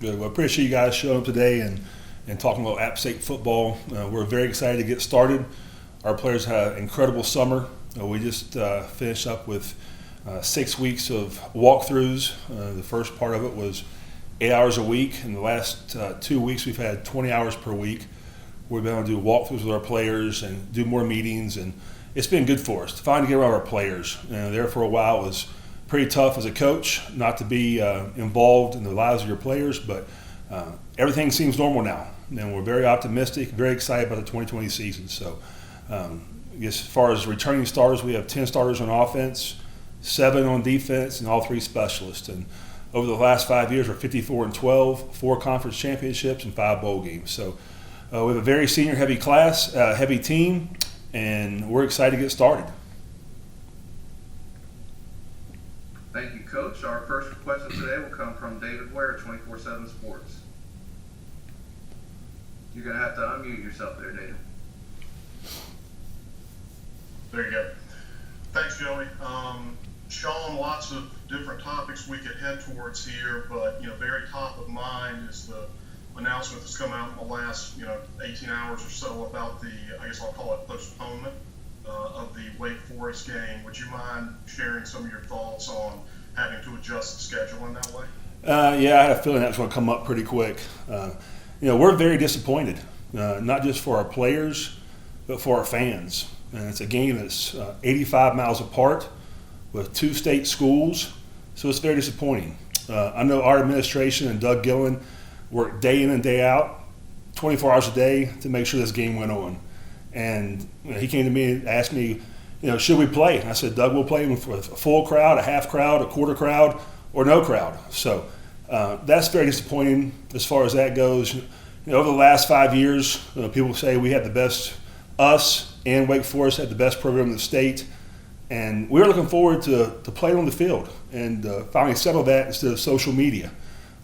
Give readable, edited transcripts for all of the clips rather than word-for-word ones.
Good. Well, I appreciate you guys showing up today and talking about App State football. We're very excited to get started. Our players had an incredible summer. We just finished up with 6 weeks of walkthroughs. The first part of it was 8 hours a week. In the last 2 weeks, we've had 20 hours per week. We've been able to do walkthroughs with our players and do more meetings, and it's been good for us to finally get around our players. There for a while it was pretty tough as a coach not to be involved in the lives of your players, but everything seems normal now, and we're very optimistic, very excited about the 2020 season. So I guess as far as returning starters, we have 10 starters on offense, 7 on defense, and all 3 specialists. And over the last 5 years, we're 54-12, 4 conference championships, and 5 bowl games. So we have a very senior-heavy class, heavy team, and we're excited to get started. Thank you, Coach. Our first question today will come from David Ware, 24/7 Sports. You're going to have to unmute yourself there, David. There you go. Thanks, Joey. Shawn, lots of different topics we could head towards here, but very top of mind is the announcement that's come out in the last 18 hours or so about the, I guess I'll call it postponement of the Wake Forest game. Would you mind sharing some of your thoughts on having to adjust the schedule in that way? Yeah, I had a feeling that's going to come up pretty quick. We're very disappointed, not just for our players, but for our fans. And it's a game that's 85 miles apart with 2 state schools, so it's very disappointing. I know our administration and Doug Gillen worked day in and day out, 24 hours a day to make sure this game went on. And he came to me and asked me, should we play? And I said, Doug, we'll play with a full crowd, a half crowd, a quarter crowd, or no crowd. So that's very disappointing as far as that goes. Over the last 5 years, people say we had the best, us and Wake Forest had the best program in the state. And we were looking forward to playing on the field and finally settle that instead of social media.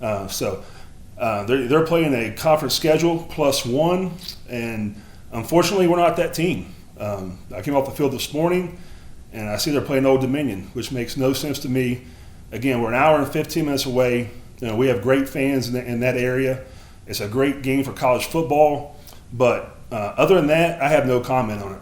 They're playing a conference schedule +1, and unfortunately, we're not that team. I came off the field this morning, and I see they're playing Old Dominion, which makes no sense to me. Again, we're an hour and 15 minutes away. We have great fans in that area. It's a great game for college football, but other than that, I have no comment on it.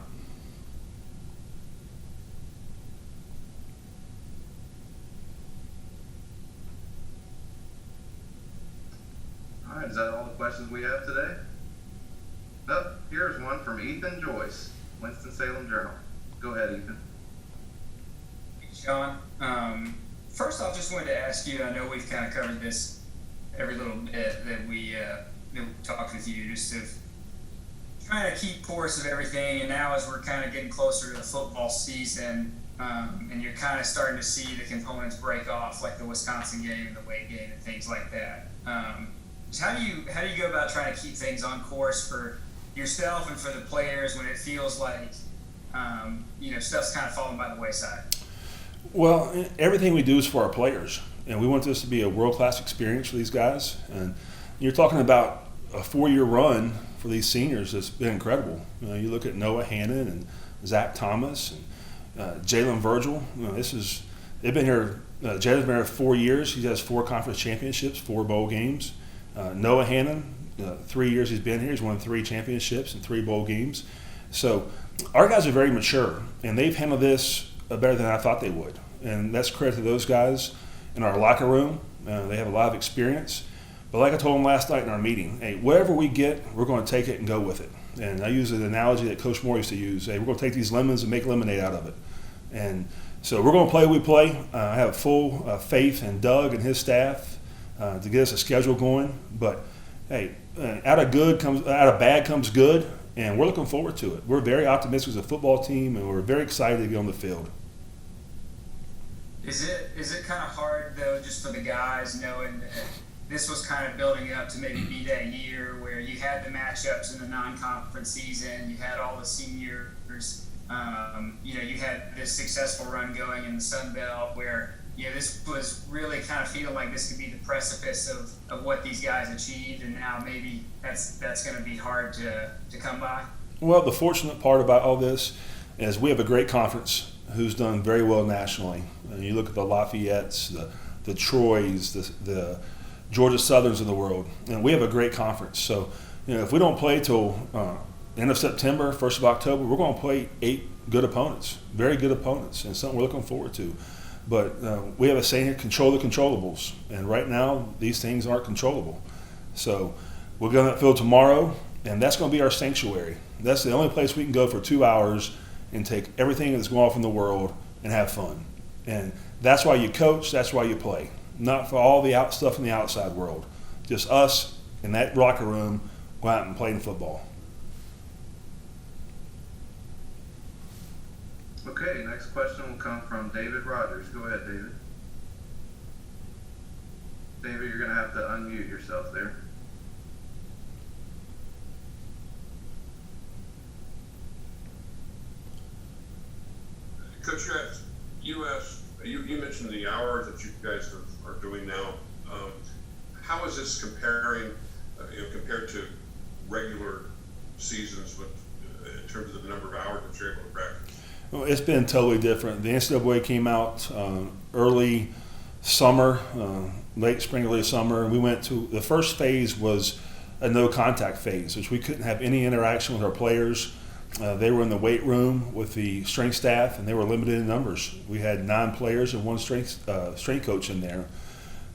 All right, is that all the questions we have today? Nope. Here's one from Ethan Joyce, Winston-Salem Journal. Go ahead, Ethan. Thanks, Shawn. First off, just wanted to ask you, I know we've kind of covered this every little bit that we talked with you, just of trying to keep course of everything, and now as we're kind of getting closer to the football season, and you're kind of starting to see the components break off, like the Wisconsin game and the Wake game and things like that. How do you go about trying to keep things on course for yourself and for the players when it feels like stuff's kind of falling by the wayside? Well, everything we do is for our players, and we want this to be a world-class experience for these guys. And you're talking about a 4-year run for these seniors that's been incredible. You look at Noah Hannon and Zach Thomas and Jalen Virgil. They've been here. Jalen's been here 4 years. He has 4 conference championships, 4 bowl games. Noah Hannon, 3 years he's been here, he's won 3 championships and 3 bowl games. So our guys are very mature, and they've handled this better than I thought they would. And that's credit to those guys in our locker room. They have a lot of experience. But like I told them last night in our meeting, hey, whatever we get, we're going to take it and go with it. And I use an analogy that Coach Moore used to use. Hey, we're going to take these lemons and make lemonade out of it. And so we're going to play what we play. I have full faith in Doug and his staff to get us a schedule going. But hey, out of bad comes good, and we're looking forward to it. We're very optimistic as a football team, and we're very excited to get on the field. Is it kind of hard though, just for the guys, knowing that this was kind of building up to maybe be that year where you had the matchups in the non-conference season, you had all the seniors, you had this successful run going in the Sun Belt where this was really kind of feeling like this could be the precipice of what these guys achieved, and now maybe that's going to be hard to come by? Well, the fortunate part about all this is we have a great conference who's done very well nationally. And you look at the Lafayettes, the Troys, the Georgia Southerns of the world, and we have a great conference. So, if we don't play till end of September, 1st of October, we're going to play 8 good opponents, very good opponents, and something we're looking forward to. But we have a saying here, control the controllables, and right now these things aren't controllable. So we'll go to that field tomorrow, and that's going to be our sanctuary. That's the only place we can go for 2 hours and take everything that's going on in the world and have fun. And that's why you coach, that's why you play. Not for all the stuff in the outside world. Just us in that locker room go out and playing football. Okay, next question will come from David Rogers. Go ahead, David. David, you're going to have to unmute yourself there. Coach, you mentioned the hours that you guys are doing now. How is this compared to regular seasons in terms of the number of hours that you're able to practice? Well, it's been totally different. The NCAA came out early summer, late spring, early summer. We went to the first phase was a no contact phase, which we couldn't have any interaction with our players. They were in the weight room with the strength staff, and they were limited in numbers. We had 9 players and 1 strength coach in there.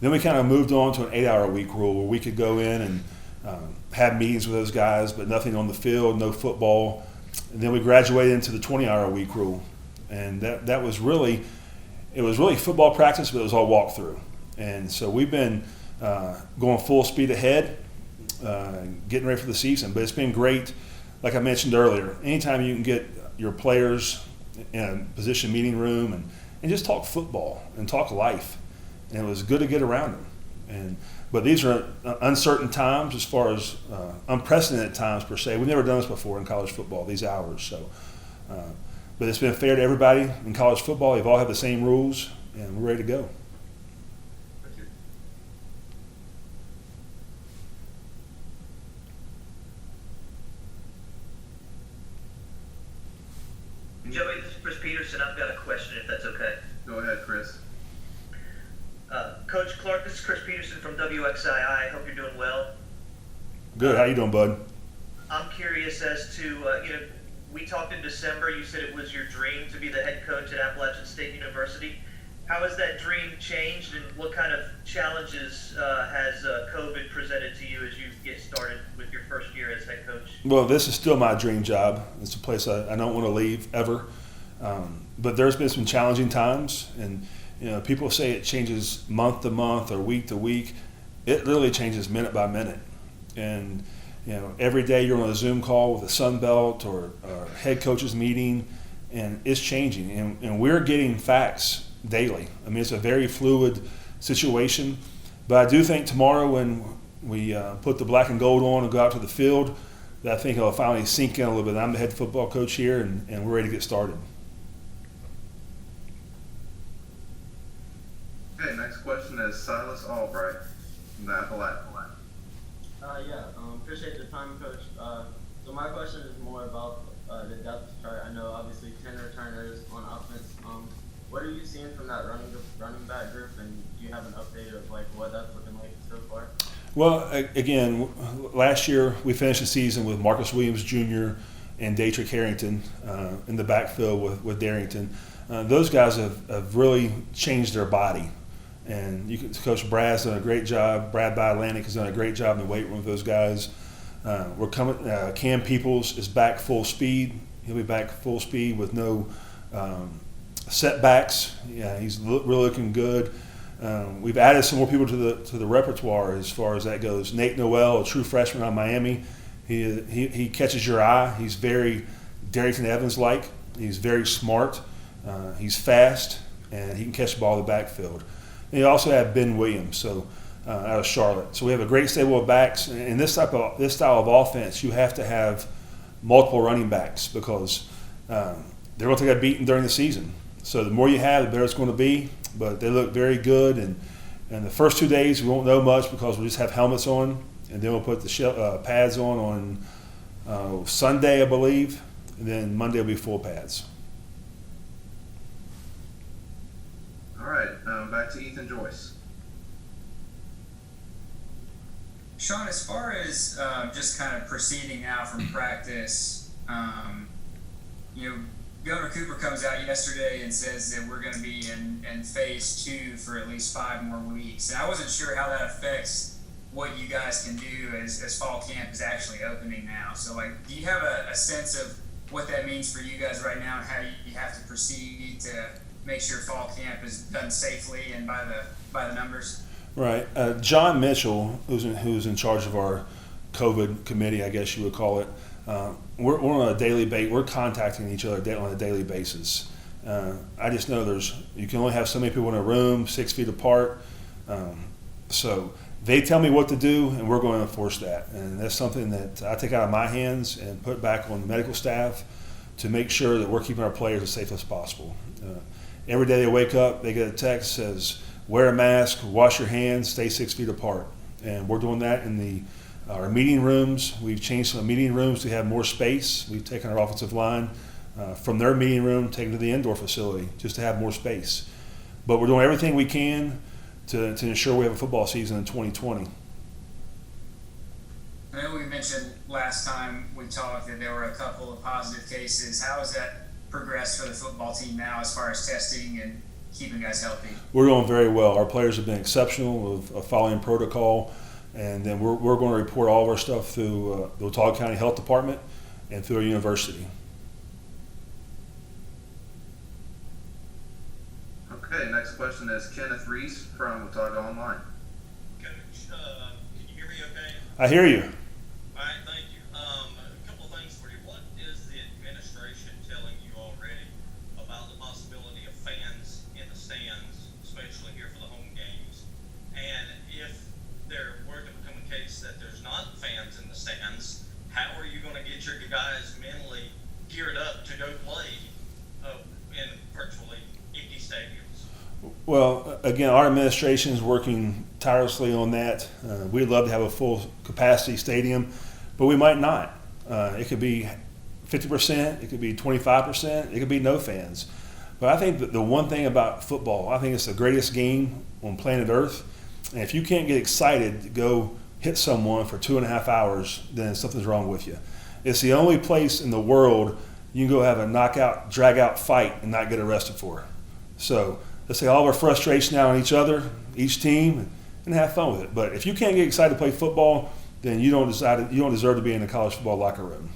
Then we kind of moved on to an 8-hour-a-week rule where we could go in and have meetings with those guys, but nothing on the field, no football. And then we graduated into the 20-hour-a-week rule, and that was really football practice, but it was all walkthrough. And so we've been going full speed ahead, getting ready for the season. But it's been great. Like I mentioned earlier, anytime you can get your players in a position meeting room and just talk football and talk life, and it was good to get around them. But these are uncertain times as far as unprecedented times per se. We've never done this before in college football, these hours. So, but it's been fair to everybody in college football. They've all had the same rules, and we're ready to go. Thank you. Joey, this is Chris Peterson. I've got a question, if that's okay. Go ahead, Chris. Coach Clark, this is Chris Peterson from WXII. I hope you're doing well. Good. How you doing, bud? I'm curious as to, we talked in December. You said it was your dream to be the head coach at Appalachian State University. How has that dream changed, and what kind of challenges has COVID presented to you as you get started with your first year as head coach? Well, this is still my dream job. It's a place I don't want to leave ever. But there's been some challenging times, and people say it changes month to month or week to week. It literally changes minute by minute. And every day you're on a Zoom call with a Sun Belt or head coaches meeting, and it's changing. And we're getting facts daily. I mean, it's a very fluid situation. But I do think tomorrow when we put the black and gold on and go out to the field, that I think it'll finally sink in a little bit. I'm the head football coach here, and we're ready to get started. Okay, next question is Silas Albright from the Appalachian. Appreciate the time, Coach. So my question is more about the depth chart. I know obviously 10 returners on offense. What are you seeing from that running back group, and do you have an update of what that's looking like so far? Well, again, last year we finished the season with Marcus Williams Jr. and Datrick Harrington in the backfield with Darrington. Those guys have really changed their body. And Coach Brad's done a great job. Brad by Atlantic has done a great job in the weight room with those guys. We're coming. Cam Peoples is back full speed. He'll be back full speed with no setbacks. Yeah, he's really looking good. We've added some more people to the repertoire as far as that goes. Nate Noel, a true freshman out of Miami, he catches your eye. He's very Darrington Evans-like. He's very smart. He's fast, and he can catch the ball in the backfield. And you also have Ben Williams, out of Charlotte. So we have a great stable of backs. And in this style of offense, you have to have multiple running backs because they're going to get beaten during the season. So the more you have, the better it's going to be. But they look very good. And the first 2 days, we won't know much because we'll just have helmets on. And then we'll put the pads on Sunday, I believe. And then Monday will be full pads. All right, back to Ethan Joyce. Shawn, as far as just kind of proceeding now from practice, you know, Governor Cooper comes out yesterday and says that we're going to be in phase 2 for at least 5 more weeks. And I wasn't sure how that affects what you guys can do as fall camp is actually opening now. So, like, do you have a sense of what that means for you guys right now and how you have to proceed to make sure fall camp is done safely and by the numbers? Right. John Mitchell, who's in charge of our COVID committee, I guess you would call it, we're on a daily basis. We're contacting each other on a daily basis. I just know you can only have so many people in a room, 6 feet apart. So they tell me what to do, and we're going to enforce that. And that's something that I take out of my hands and put back on the medical staff to make sure that we're keeping our players as safe as possible. Every day they wake up, they get a text that says, wear a mask, wash your hands, stay 6 feet apart. And we're doing that in our meeting rooms. We've changed some meeting rooms to have more space. We've taken our offensive line from their meeting room, taken to the indoor facility just to have more space. But we're doing everything we can to ensure we have a football season in 2020. I know we mentioned last time we talked that there were a couple of positive cases. How has that progressed for the football team now as far as testing and keeping guys healthy? We're doing very well. Our players have been exceptional of following protocol, and then we're going to report all of our stuff through the Watauga County Health Department and through our university. Okay, next question is Kenneth Reese from Watauga Online. Coach, can you hear me okay? I hear you. All right, thank you. A couple of things for you. What is the administration telling you already about the possibility of fans in the stands, especially here for the home games? And if there were to become a case that there's not fans in the stands, how are you going to get your guys mentally geared up to go play in virtually empty stadiums? Well, again, our administration is working tirelessly on that. We'd love to have a full capacity stadium, but we might not. It could be 50%, it could be 25%, it could be no fans. But I think that the one thing about football, I think it's the greatest game on planet Earth. And if you can't get excited to go hit someone for 2.5 hours, then something's wrong with you. It's the only place in the world you can go have a knockout, drag-out fight and not get arrested for it. So let's say all of our frustration out on each other, each team, and have fun with it. But if you can't get excited to play football, then you don't deserve to be in the college football locker room.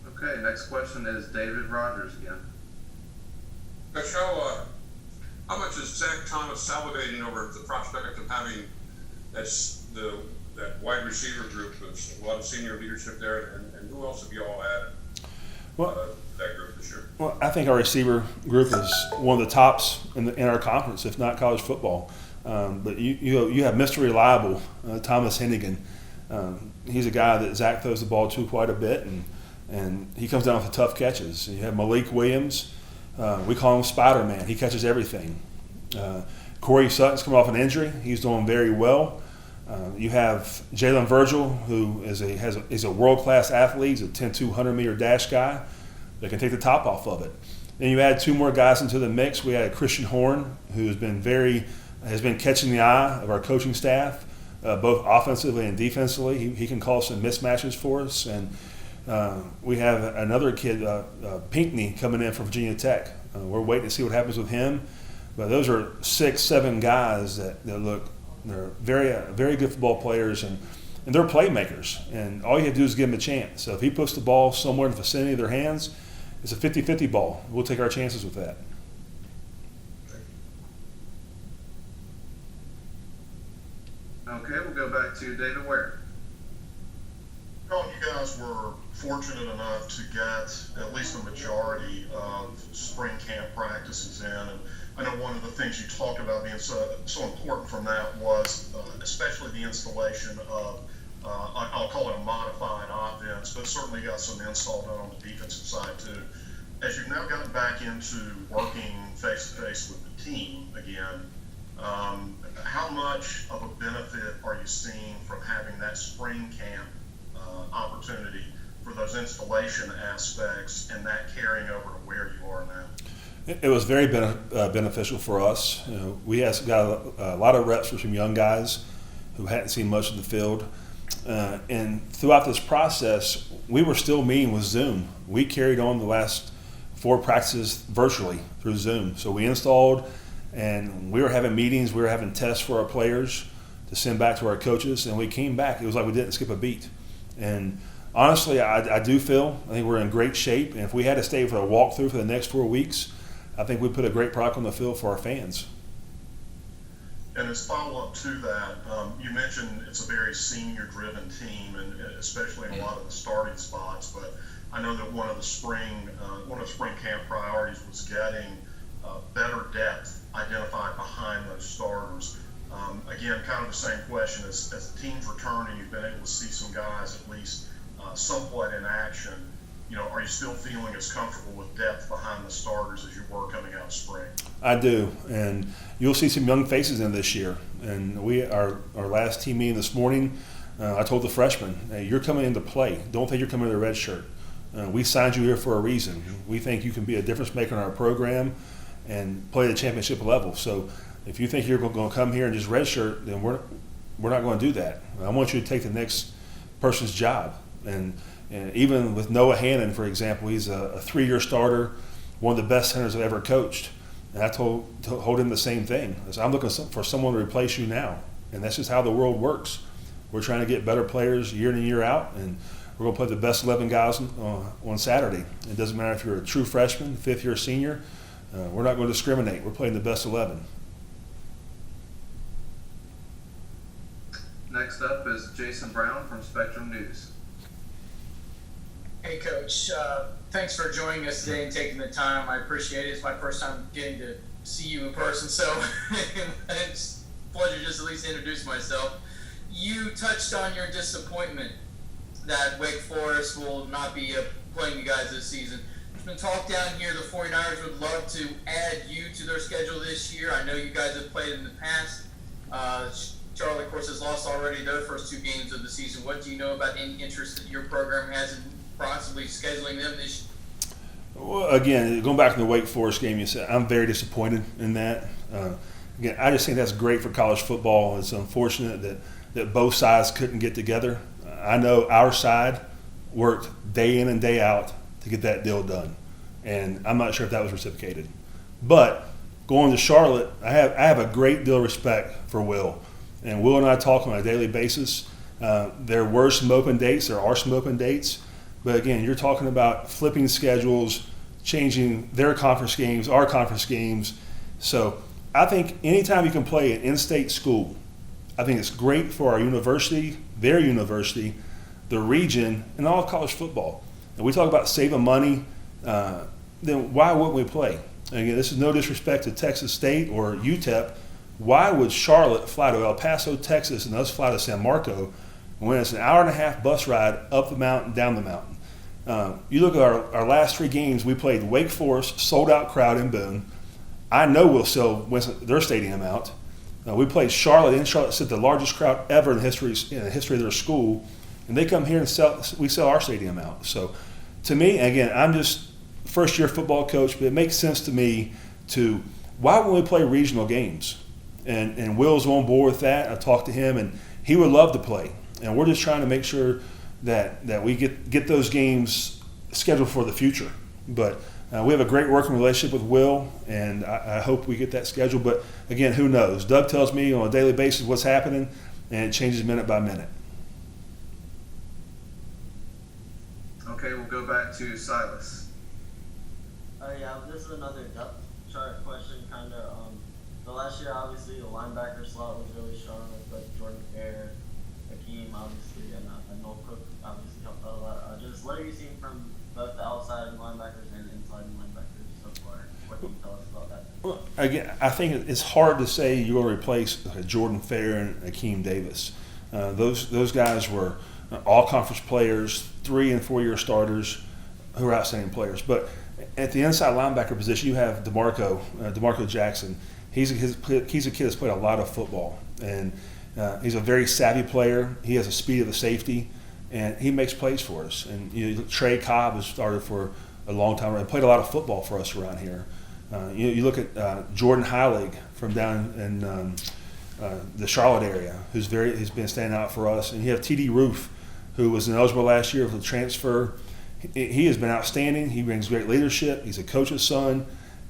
Okay, next question is David Rogers again. Coach, how much is Zach Thomas salivating over the prospect of having that wide receiver group with a lot of senior leadership there, and who else have you all added that group this year? Well, I think our receiver group is one of the tops in our conference, if not college football. But you have Mr. Reliable, Thomas Hennigan. He's a guy that Zach throws the ball to quite a bit, and he comes down with the tough catches. And you have Malik Williams. We call him Spider-Man. He catches everything. Corey Sutton's coming off an injury. He's doing very well. You have Jalen Virgil, who is a world-class athlete. He's a 10-2 100-meter dash guy that can take the top off of it. Then you add 2 more guys into the mix. We had Christian Horn, who has been catching the eye of our coaching staff, both offensively and defensively. He can call some mismatches for us. And we have another kid, Pinckney, coming in from Virginia Tech. We're waiting to see what happens with him. But those are 6-7 guys that look, they're very good football players, and they're playmakers. And all you have to do is give them a chance. So if he puts the ball somewhere in the vicinity of their hands, it's a 50-50 ball. We'll take our chances with that. Okay, we'll go back to David Ware. Well, you guys were fortunate enough to get at least a majority of spring camp practices in, and I know one of the things you talked about being so important from that was especially the installation of, I'll call it a modified offense, but certainly got some install done on the defensive side too. As you've now gotten back into working face-to-face with the team again, how much of a benefit are you seeing from having that spring camp opportunity for those installation aspects and that carrying over to where you are now? It was very beneficial for us. We got a lot of reps from some young guys who hadn't seen much of the field. And throughout this process, we were still meeting with Zoom. We carried on the last 4 practices virtually through Zoom. So we installed, and we were having meetings, we were having tests for our players to send back to our coaches, and we came back. It was like we didn't skip a beat. And honestly, I think we're in great shape. And if we had to stay for a walkthrough for the next 4 weeks, I think we put a great product on the field for our fans. And as follow-up to that, you mentioned it's a very senior-driven team, and especially in a lot of the starting spots. But I know that one of the spring camp priorities was getting better depth identified behind those starters. Again, kind of the same question as the team's returning, you've been able to see some guys at least somewhat in action. Are you still feeling as comfortable with depth behind the starters as you were coming out of spring? I do, and you'll see some young faces in this year. And our last team meeting this morning, I told the freshmen, hey, you're coming into play. Don't think you're coming to the red shirt. We signed you here for a reason. We think you can be a difference maker in our program and play at the championship level. So if you think you're going to come here and just red shirt, then we're not going to do that. I want you to take the next person's job. And even with Noah Hannon, for example, he's a 3-year starter, one of the best centers I've ever coached. And I told him the same thing. I said, I'm looking for someone to replace you now. And that's just how the world works. We're trying to get better players year in and year out, and we're going to play the best 11 guys on Saturday. It doesn't matter if you're a true freshman, 5th-year senior. We're not going to discriminate. We're playing the best 11. Next up is Jason Brown from Spectrum News. Hey, Coach. Thanks for joining us today and taking the time. I appreciate it. It's my first time getting to see you in person, so it's a pleasure just at least to introduce myself. You touched on your disappointment that Wake Forest will not be playing you guys this season. There's been talk down here the 49ers would love to add you to their schedule this year. I know you guys have played in the past. Charlie, of course, has lost already their first 2 games of the season. What do you know about any interest that your program has in possibly scheduling them this year? Well, again, going back to the Wake Forest game, you said I'm very disappointed in that. Again, I just think that's great for college football. It's unfortunate that both sides couldn't get together. I know our side worked day in and day out to get that deal done, and I'm not sure if that was reciprocated. But going to Charlotte, I have a great deal of respect for Will, and Will and I talk on a daily basis. There were some open dates. There are some open dates. But again, you're talking about flipping schedules, changing their conference games, our conference games. So I think anytime you can play an in-state school, I think it's great for our university, their university, the region, and all of college football. And we talk about saving money, then why wouldn't we play? And again, this is no disrespect to Texas State or UTEP. Why would Charlotte fly to El Paso, Texas, and us fly to San Marco when it's an hour-and-a-half bus ride up the mountain, down the mountain? You look at our last 3 games, we played Wake Forest, sold-out crowd in Boone. I know we'll sell their stadium out. We played Charlotte in Charlotte, the largest crowd ever in the history of their school, and they come here and we sell our stadium out. So, to me, again, I'm just first-year football coach, but it makes sense to me why wouldn't we play regional games? And Will's on board with that. I talked to him, and he would love to play. And we're just trying to make sure that we get those games scheduled for the future. But we have a great working relationship with Will, and I hope we get that scheduled. But again, who knows? Doug tells me on a daily basis what's happening, and it changes minute by minute. Okay, we'll go back to Silas. Yeah, this is another depth chart question, kind of. The last year, obviously, the linebacker slot was really strong with like Jordan Fair, Hakeem, obviously, and Noel Cook obviously helped out a lot. Just what are you seeing from both the outside linebackers and inside linebackers so far? What can you tell us about that? Well, again, I think it's hard to say you're going to replace Jordan Fair and Hakeem Davis. Those guys were all-conference players, 3- and 4-year starters who are outstanding players. But at the inside linebacker position, you have DeMarco Jackson. He's a kid that's played a lot of football, and he's a very savvy player. He has the speed of the safety, and he makes plays for us. And Trey Cobb has started for a long time and played a lot of football for us around here. You look at Jordan Heilig from down in the Charlotte area, who's been standing out for us, and you have T.D. Roof, who was ineligible last year for the transfer. He has been outstanding. He brings great leadership. He's a coach's son,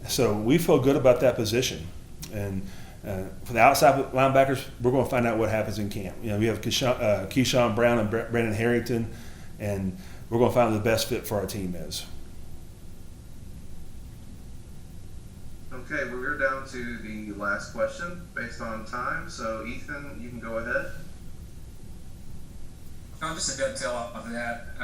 so we feel good about that position. And for the outside linebackers, we're going to find out what happens in camp. We have Keyshawn Brown and Brandon Harrington, and we're going to find out the best fit for our team is. Okay, we're down to the last question based on time. So, Ethan, you can go ahead. Just to dovetail off of that,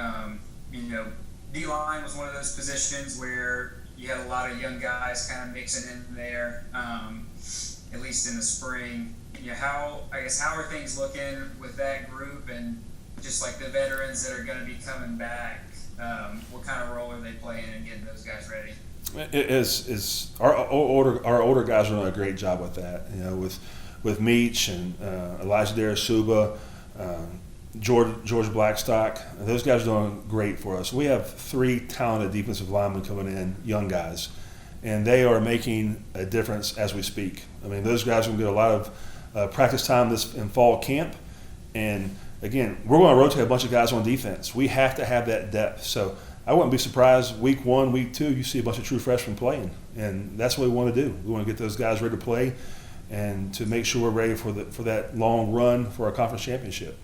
D-line was one of those positions where you had a lot of young guys kind of mixing in there, at least in the spring. How are things looking with that group, and just like the veterans that are going to be coming back? What kind of role are they playing in getting those guys ready? Our older guys are doing a great job with that. With Meach and Elijah Darasuba, George Blackstock, those guys are doing great for us. We have 3 talented defensive linemen coming in, young guys, and they are making a difference as we speak. I mean, those guys are going to get a lot of practice time in fall camp, and again, we're going to rotate a bunch of guys on defense. We have to have that depth. So I wouldn't be surprised week 1, week 2, you see a bunch of true freshmen playing, and that's what we want to do. We want to get those guys ready to play, and to make sure we're ready for that long run for our conference championship.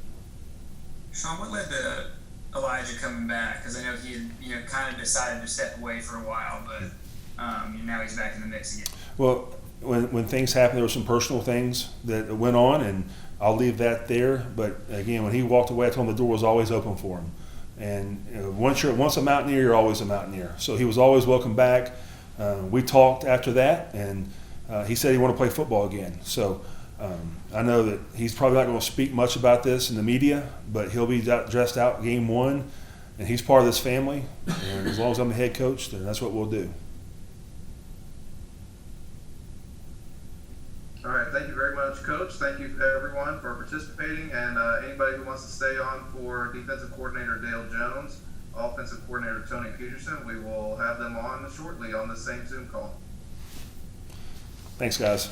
Shawn, what led to Elijah coming back? Because I know he had kind of decided to step away for a while, but now he's back in the mix again. Well, when things happened, there were some personal things that went on, and I'll leave that there. But again, when he walked away, I told him the door was always open for him. And once a Mountaineer, you're always a Mountaineer. So he was always welcome back. We talked after that, and he said he wanted to play football again. So I know that he's probably not going to speak much about this in the media, but he'll be dressed out game 1, and he's part of this family. And as long as I'm the head coach, then that's what we'll do. All right, thank you very much, Coach. Thank you, everyone, for participating. And anybody who wants to stay on for Defensive Coordinator Dale Jones, Offensive Coordinator Tony Peterson, we will have them on shortly on the same Zoom call. Thanks, guys.